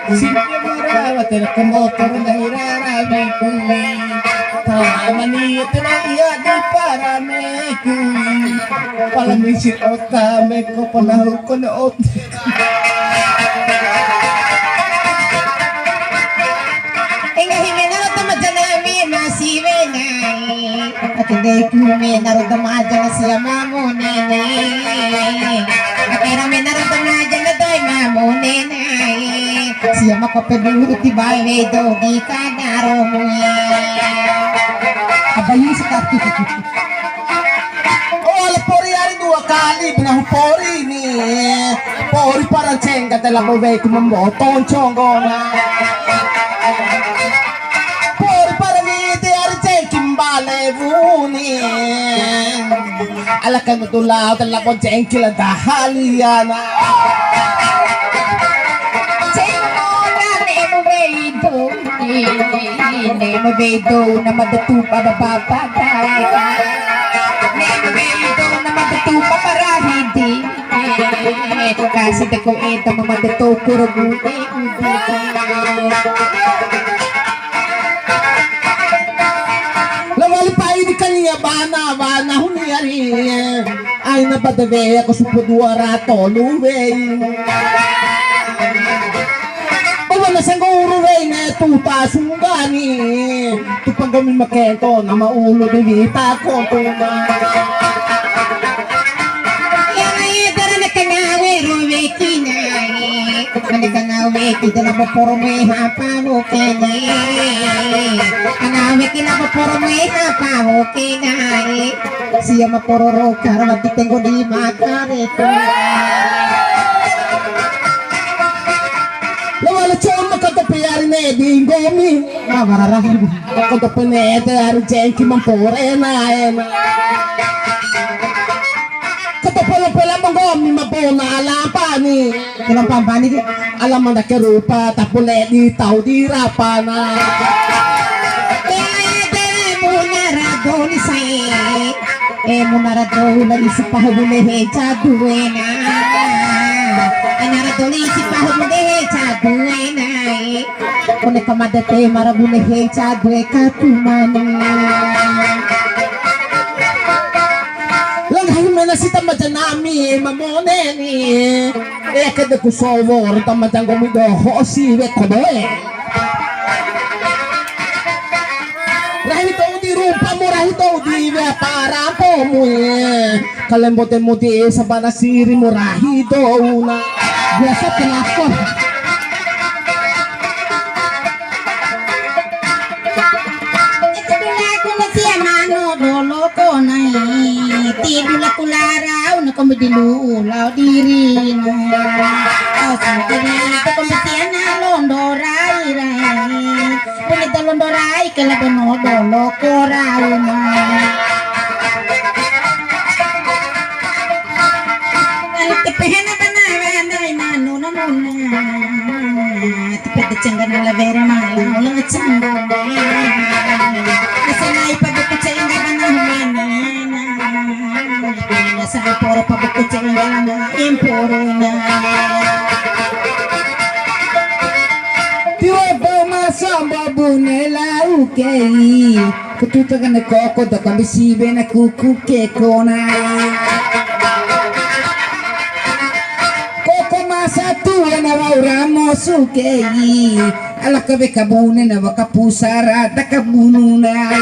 Simple merawat motor nairarabiku Tamani iya di parameku Palamisir otame ko panahu ko na Hingga na tamajanami na si Wenay At hindi kume narodamajan na siya mamunene At irami narodamajan na do'y mamunene Siya makapabuti baile do di kadaro mo Abayin sa kati Wala pori ari dua kali binahu pori ni Pori parang cenga della bove kumambo tonchongo na Pori parang iti ari cengkimbale vuni Ala kan tulaw della ko cengkila dahaliana Nemo bedo na madatupa bababagay Nemo bedo na madatupa para hindi Kasi dako ito mamadato kurugute Lawali pa ini kaniya bana huniyari Ay nabadave ako supudwara toluwe Wala sangguro rin tuta sungani Tupang kami makento na maulo divita ko tuma Yang ay dara na kangawe ruwe kinay Kani kangawe kita na maporome hapawo kinay Kangawe kina maporome hapawo kinay Siya mapororo karwa titengo di makareko Lawala chon makatapiyari na dingomi Mamararahan Katapinete ari jenki mampore na ena Katapala manggomi mapona alapani Ilang pampani di Alam mo na kerupa tapule di tau di rapana Munaradoni say munaradoni si pahubule jaduena Anaradoni si pahubule jaduena Kone pamadate marabule jadue katumani Lang himena si tamajanami mamoneni Kada kusovor tamajan gomido hosi we kodoe Rahito di rupa mo rahito di we para po mo Kalembote mo di sa banasiri mo rahito una Biasa pelakon Tidula kularau na kumidilulaw diri na Ito kumitian na londoray Punita londoray kalabono dolo koraw na Tipehe na banay mano na muna Tipet cengga na lavera malaw lang at sanggo Kasi na ipagupit sa inga ba na humana Sa imporo pabukod sa inga na imporo na Tiwebo masamba bunela ukei Kututa na koko da kambisibe na kukuke kona Koko masatu na wauramo sukei Ala kabe kabune na wakapusara da kabununa